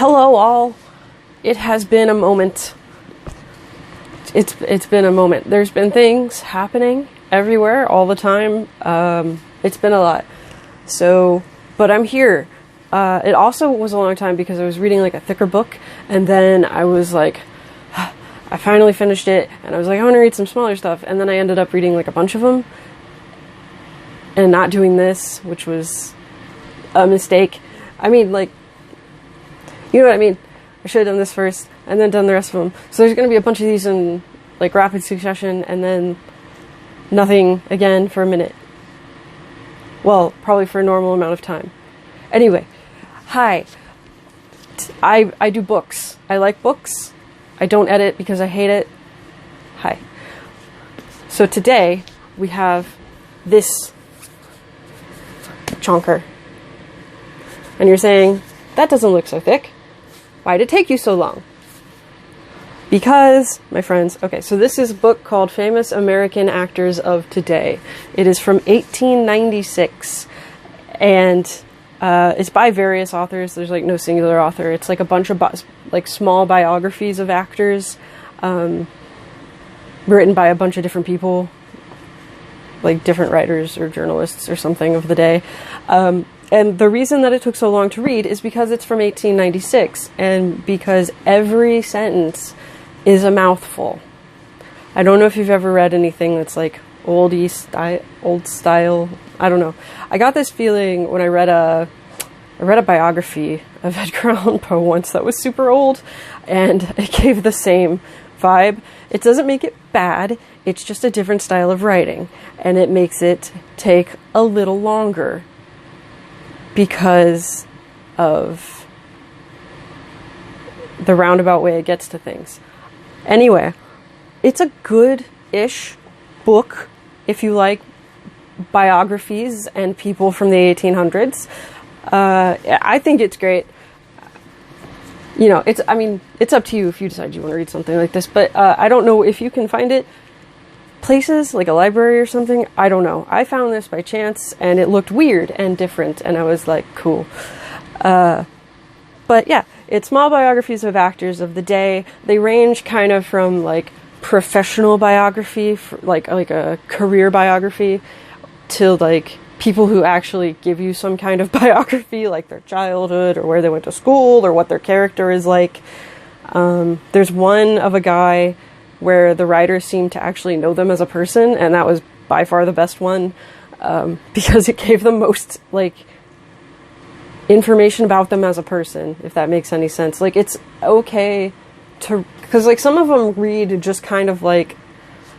Hello all. It has been a moment. It's been a moment. There's been things happening everywhere all the time. It's been a lot. So, but I'm here. It also was a long time because I was reading like a thicker book, and then I was like, I finally finished it, and I was like, I want to read some smaller stuff, and then I ended up reading like a bunch of them, and not doing this, which was a mistake. I mean, like, you know what I mean? I should have done this first, and then done the rest of them. So there's going to be a bunch of these in like rapid succession, and then nothing again for a minute. Well, probably for a normal amount of time. Anyway, hi. I do books. I like books. I don't edit because I hate it. Hi. So today we have this chonker. And you're saying, that doesn't look so thick. Why did it take you so long? Because, my friends, okay, so this is a book called Famous American Actors of Today. It is from 1896, and it's by various authors. There's like no singular author. It's like a bunch of like small biographies of actors, written by a bunch of different people, like different writers or journalists or something of the day. And the reason that it took so long to read is because it's from 1896, and because every sentence is a mouthful. I don't know if you've ever read anything that's like old style. I don't know. I got this feeling when I read a biography of Edgar Allan Poe once that was super old, and it gave the same vibe. It doesn't make it bad. It's just a different style of writing, and it makes it take a little longer because of the roundabout way it gets to things. Anyway, it's a good-ish book if you like biographies and people from the 1800s. I think it's great. You know, it's up to you if you decide you want to read something like this, but I don't know if you can find it places, like a library or something. I don't know. I found this by chance, and it looked weird and different, and I was like, cool. But yeah, it's small biographies of actors of the day. They range kind of from like professional biography, like a career biography, to like people who actually give you some kind of biography, like their childhood or where they went to school or what their character is like. There's one of a guy where the writers seemed to actually know them as a person, and that was by far the best one, because it gave the most like information about them as a person, if that makes any sense. Like, it's okay to, because like some of them read just kind of like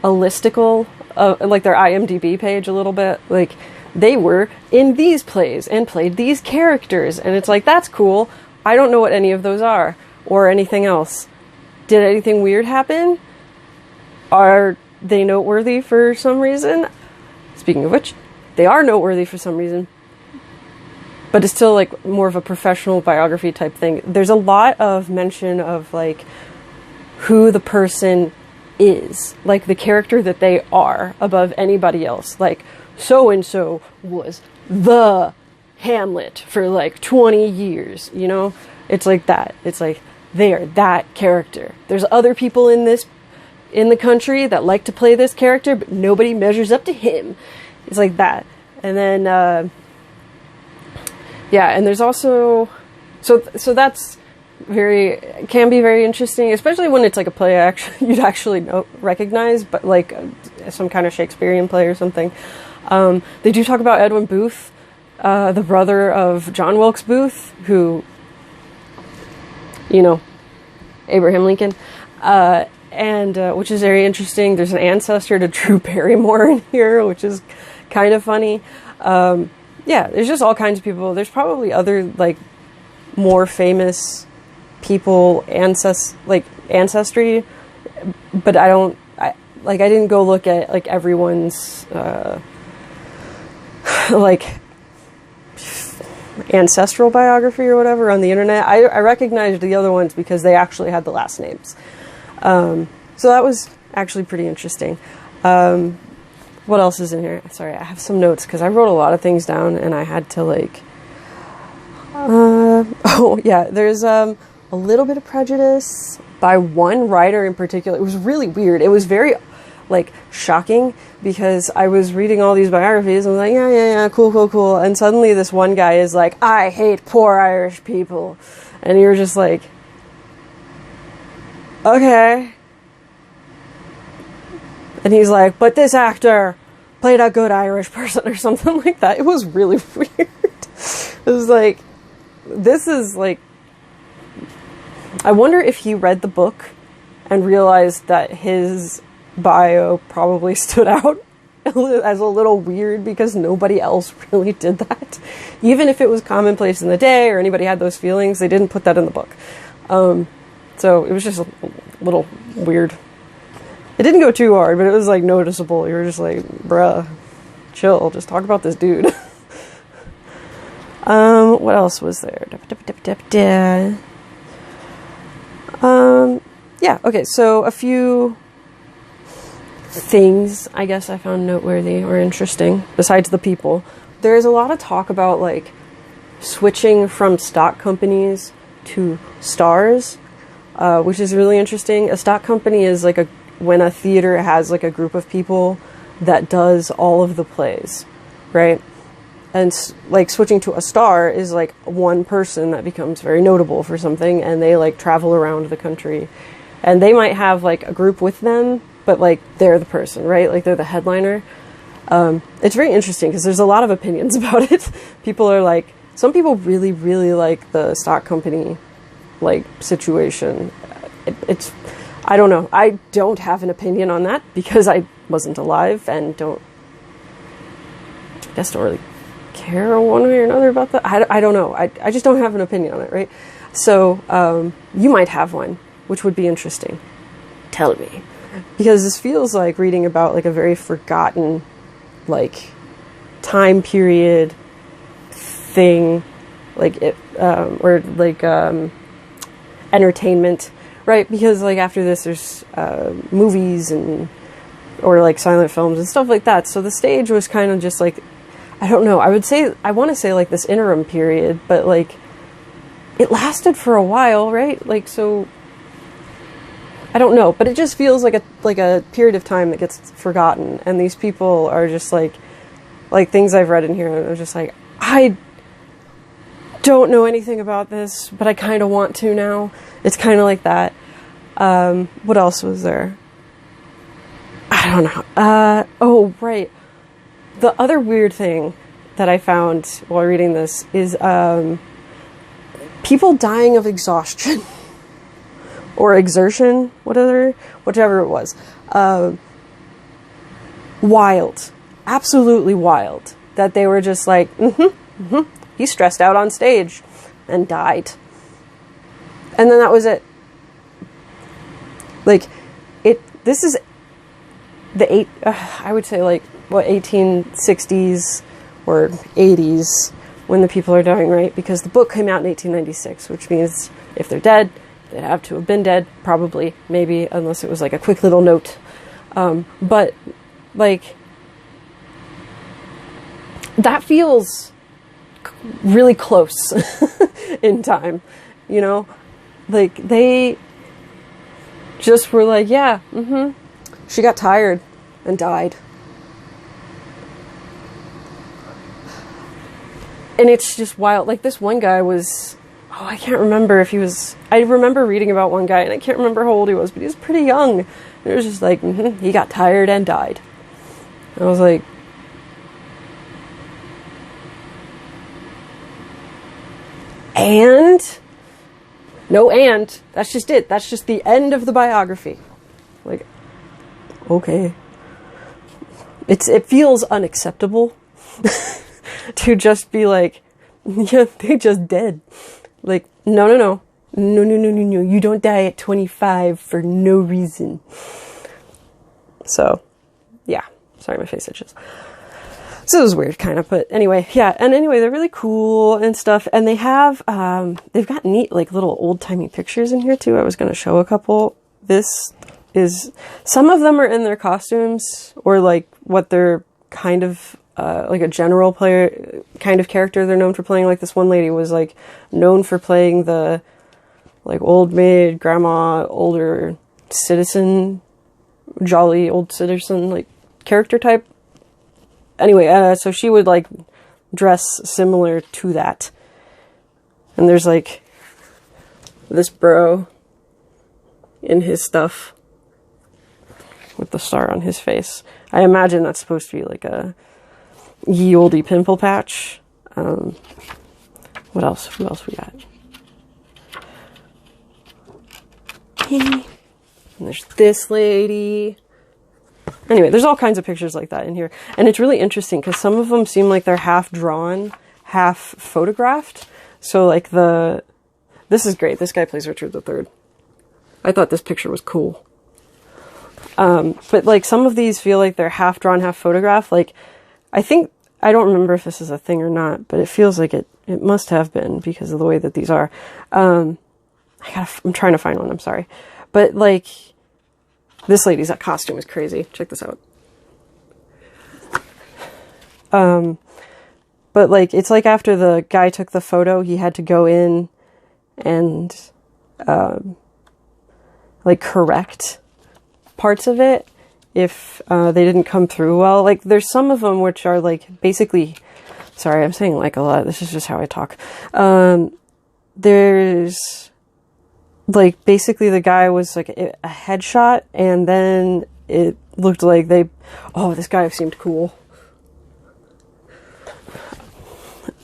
a listicle, like their IMDb page a little bit, like they were in these plays and played these characters, and it's like, that's cool. I don't know what any of those are or anything else. Did anything weird happen? Are they noteworthy for some reason? Speaking of which, they are noteworthy for some reason, but it's still like more of a professional biography type thing. There's a lot of mention of like who the person is, like the character that they are above anybody else. Like, so-and-so was the Hamlet for like 20 years, you know? It's like that. It's like, they are that character. There's other people in the country that like to play this character, but nobody measures up to him. It's like that. And then, yeah, and there's also, so that's can be very interesting, especially when it's like a play you'd actually recognize, but like some kind of Shakespearean play or something. They do talk about Edwin Booth, the brother of John Wilkes Booth, who, you know, Abraham Lincoln, and which is very interesting. There's an ancestor to Drew Barrymore in here, which is kind of funny. Yeah, there's just all kinds of people. There's probably other like more famous people ancestry, but I didn't go look at like everyone's like ancestral biography or whatever on the internet. I recognized the other ones because they actually had the last names. So that was actually pretty interesting. What else is in here? Sorry, I have some notes because I wrote a lot of things down and I had to like, oh yeah, there's a little bit of prejudice by one writer in particular. It was really weird. It was very, like, shocking, because I was reading all these biographies and I was like, yeah, cool. And suddenly this one guy is like, I hate poor Irish people. And you're just like, okay. And he's like, but this actor played a good Irish person or something like that. It was really weird. It was like, this is like, I wonder if he read the book and realized that his bio probably stood out as a little weird because nobody else really did that. Even if it was commonplace in the day or anybody had those feelings, they didn't put that in the book. So it was just a little weird. It didn't go too hard, but it was like noticeable. You were just like, bruh, chill, just talk about this dude. What else was there? Yeah, okay, so a few things I guess I found noteworthy or interesting besides the people. There's a lot of talk about like switching from stock companies to stars, which is really interesting. A stock company is like when a theater has like a group of people that does all of the plays, right? And like switching to a star is like one person that becomes very notable for something, and they like travel around the country, and they might have like a group with them, but like they're the person, right? Like they're the headliner. It's very interesting because there's a lot of opinions about it. People are like, some people really, really like the stock company like situation. It's, I don't know. I don't have an opinion on that because I wasn't alive and don't really care one way or another about that. I don't know. I just don't have an opinion on it, right? So you might have one, which would be interesting. Tell me. Because this feels like reading about like a very forgotten like time period thing, like it, or like entertainment, right? Because like after this there's movies and or like silent films and stuff like that. So the stage was kind of just like, I don't know, I want to say like this interim period, but like it lasted for a while, right? Like, so I don't know, but it just feels like a period of time that gets forgotten, and these people are just like things I've read in here, and I'm just like, I don't know anything about this, but I kind of want to now. It's kind of like that. What else was there? I don't know. Oh, right. The other weird thing that I found while reading this is people dying of exhaustion. Or exertion, whichever it was. Wild. Absolutely wild. That they were just like, he stressed out on stage and died. And then that was it. Like, this is the I would say like, what, 1860s or 80s when the people are dying, right? Because the book came out in 1896, which means if they're dead, they'd have to have been dead, probably, maybe, unless it was like a quick little note. But, like, that feels really close in time, you know? Like, they just were like, yeah, she got tired and died. And it's just wild. Like, this one guy was... Oh, I can't remember if he was... I remember reading about one guy, and I can't remember how old he was, but he was pretty young. And it was just like, he got tired and died. And I was like... And? No and. That's just it. That's just the end of the biography. Like, okay. It feels unacceptable to just be like, yeah, they just dead. Like, no. You don't die at 25 for no reason. So, yeah. Sorry, my face itches. So it was weird, kind of, but anyway, yeah. And anyway, they're really cool and stuff. And they have, they've got neat, like, little old-timey pictures in here, too. I was going to show a couple. Some of them are in their costumes, or, like, what they're kind of, like a general player kind of character they're known for playing. Like this one lady was like known for playing the like old maid, grandma, older citizen, jolly old citizen, like character type. Anyway, so she would like dress similar to that. And there's like this bro in his stuff with the star on his face. I imagine that's supposed to be like a ye olde pimple patch. What else? Who else we got? And there's this lady. Anyway, there's all kinds of pictures like that in here. And it's really interesting because some of them seem like they're half drawn, half photographed. So like this is great. This guy plays Richard III. I thought this picture was cool. But like some of these feel like they're half drawn, half photographed. Like I don't remember if this is a thing or not, but it feels like it must have been because of the way that these are. I'm trying to find one. I'm sorry. But like this lady's costume is crazy. Check this out. But like, it's like after the guy took the photo, he had to go in and, like correct parts of it if, they didn't come through well. Like there's some of them which are like basically, sorry, I'm saying like a lot. This is just how I talk. There's like basically the guy was like a headshot and then it looked like this guy seemed cool.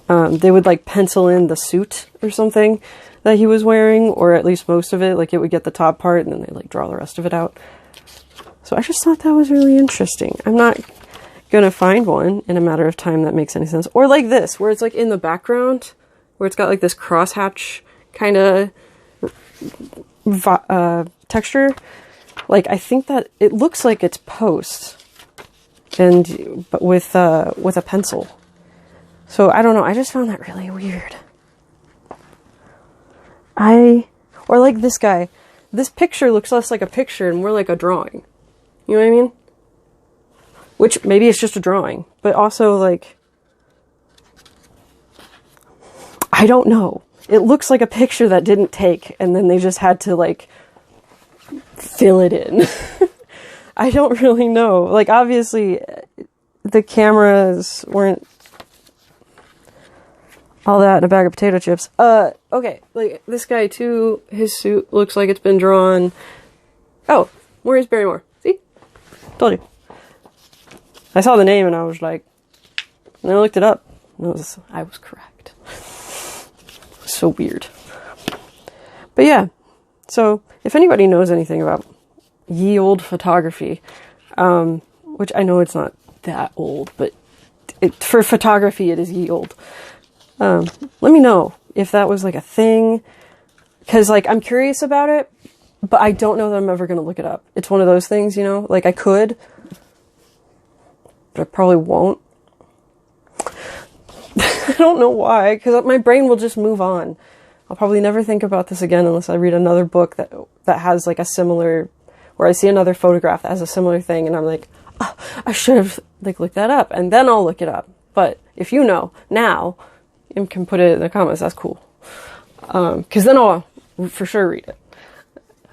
They would like pencil in the suit or something that he was wearing, or at least most of it. Like it would get the top part and then they like draw the rest of it out. So I just thought that was really interesting. I'm not gonna find one in a matter of time that makes any sense. Or like this, where it's like in the background, where it's got like this crosshatch kind of texture. Like I think that it looks like it's post, but with a pencil. So I don't know. I just found that really weird. Or like this guy. This picture looks less like a picture and more like a drawing. You know what I mean? Which maybe it's just a drawing, but also like, I don't know. It looks like a picture that didn't take and then they just had to like fill it in. I don't really know. Like obviously the cameras weren't all that in a bag of potato chips. Okay, like this guy too, his suit looks like it's been drawn. Oh, Maurice Barrymore. See? Told you. I saw the name and I was like, and I looked it up. And I was correct. So weird. But yeah, so if anybody knows anything about ye old photography, which I know it's not that old, but for photography it is ye old. Let me know if that was like a thing, because like I'm curious about it, but I don't know that I'm ever going to look it up. It's one of those things, you know, like I could, but I probably won't. I don't know why, because my brain will just move on. I'll probably never think about this again unless I read another book that has like a similar, or I see another photograph that has a similar thing and I'm like, oh, I should have like looked that up, and then I'll look it up. But if you know now, you can put it in the comments. That's cool. Because then I'll for sure read it.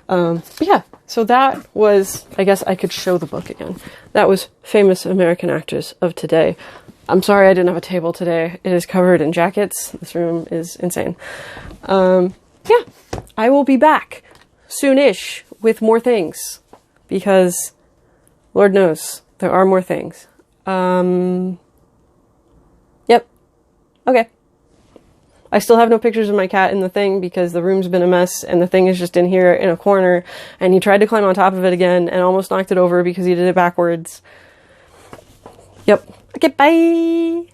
But yeah, so that was, I guess I could show the book again. That was Famous American Actors of Today. I'm sorry I didn't have a table today. It is covered in jackets. This room is insane. Yeah, I will be back soonish with more things, because Lord knows there are more things. Yep. Okay. I still have no pictures of my cat in the thing because the room's been a mess and the thing is just in here in a corner, and he tried to climb on top of it again and almost knocked it over because he did it backwards. Yep. Okay, bye!